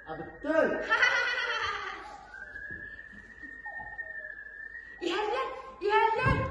Betul. İlerler, ilerler.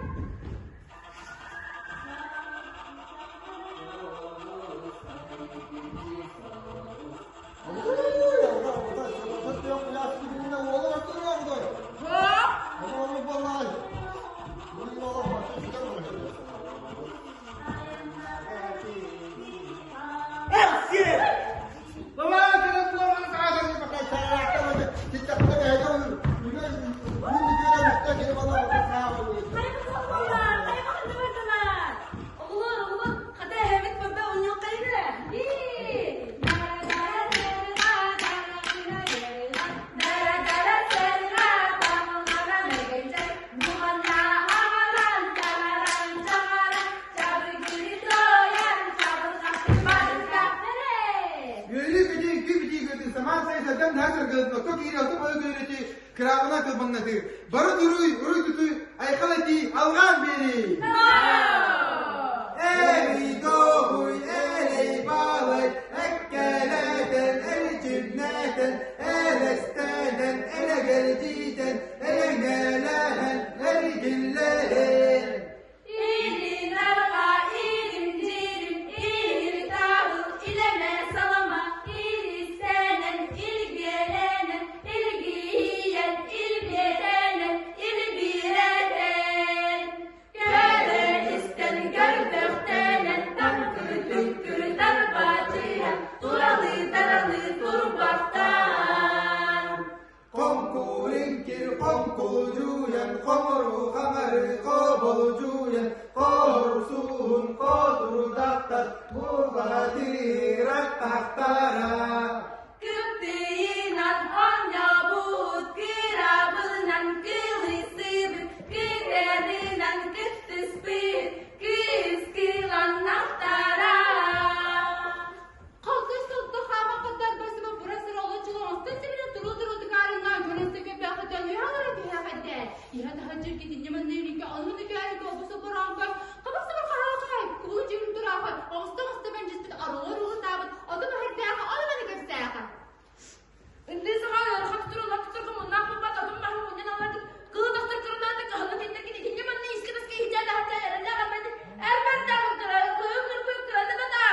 Kırağına kılmanladı. Barı duruy tutuy, aykalati algan beri. Eli doğuy, eli bağlay, ekkeleden, eli cibneden, elesteden, ele geleciden, ele nelehen, eli dillehen. İlim darga, ilim cirim, ilim dağıl, ileme salama, il istenen, il gelenen, il giyen, il gelenen, il bireden. Gören isten, görböktenen, tankırı tünkürü darbacıya, duralı daralı durbaktan. Komkurinkir komkulcuyen, komuru kamarı kobulcuyen, korsuhun koduru daktar, mugadiri raktaktara. Kıptığınan on yabut, kırabınan kılısıbın, kırarınan kıttıspın, kıskılan naftara. Kalkış tuttu hava kadar basıma burası rolacılı olsun sebine duruldu karından görünse ve bakıdan yuhalara kıyafette. İhada hacır gidince ben neyinki alnını gayri kalbısa barangay, kabaksa bir karakay, kıvılın cebim durakay, ağızda ben cisbit arılar ulu sabit, adım her dağın almanı gösterken. Indi sığa haktırım ondan kapat adım mahrum ondan alırdı. Kılı baktır kırımdan da kahını dinlerken ikinci ben ne iski baskı hicada hatta yerinde kalmadı. Ermen dağın kırağı, kıyım kırağı da da.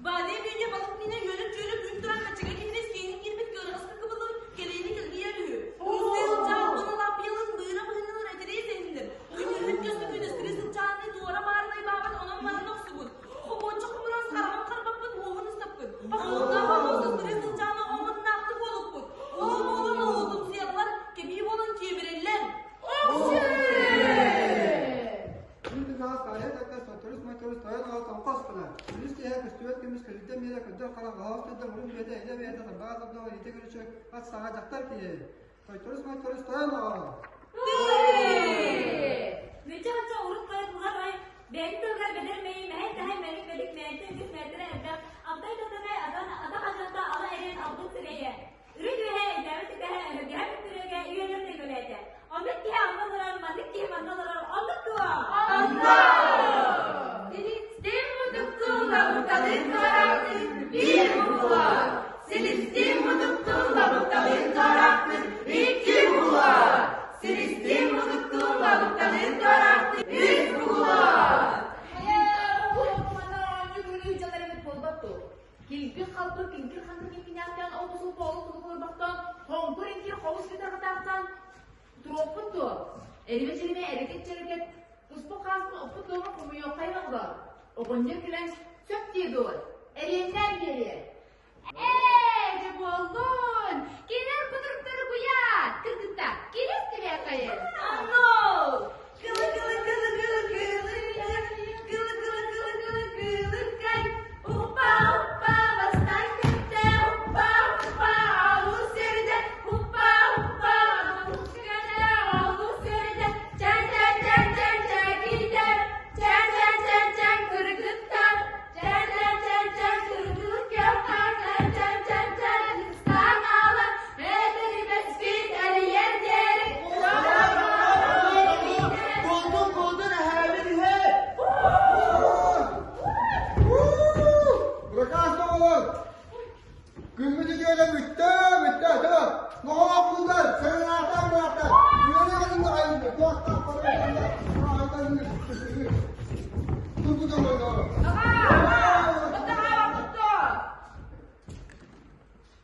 Bade büyüye balık mine yönüp üstüren kaçıga kendine suyunu girmek göre askı kıvılır, gereğini kılgı yarıyor. Sıyılacağın bana lap yalın bığıra bığınılır etereyi senindir. Ünlülük gözlü köyde sırısılacağını duvara bağırmayı bağırmayı onun bana nok subur. O boncuk kumuran sarman karbapın oğunu sapın. Bakılından bağımsız sırısılacağını oğlunun aktif olup bud. Oğlun oğlun siyahlar kebi olun kibireller. Mücadele uğrup kayıp uğramayı, beni tölger bedirmeyi, mehet dahi melik medik mehetin güç mehtine evden, abday tölgermeyi ada hacanda ala erin abduk sireye. Ürü gühe, devlet gühe, gühe bittiriyorge, üyelim de gölete. Amit kihe andalırar, mandik kihe mandalırar, andık dua. Silistim muduktuğla mutalın karaktın, bir bular. Silistim muduktuğla mutalın karaktın, iki bular. Silistim muduktuğla mutalın karaktın, üç bular. Kilgir kaldır, kilgir kandır kimpinyaktan, otusul polu kulukulmaktan, honkur inkir hovuz gitargıtaktan, troputtu. Elime çelime ereket, uspu kalsın oput doğma kumuyor kaymaklar. Okunca gülen sök diye doğur. Elinden geliyor. Cebolun! Gelir kudurukları kuyat, kırgıtta, gelir siveye kayır. Anno! Kılı kılı kılı kılı kılı kılı kılı kılı kılı kılı kay. Hoppa hoppa bastan kırkta, hoppa hoppa avlu seride, hoppa hoppa avlu seride, avlu seride. Çan çan çan çan çan gider, çan çan çan çan kırgıttan, çan çan çan Gülmücü diyorlar bitti. Tamam. Muhabbet bunlar. Senin anahtar. Yürüyelim de aynı.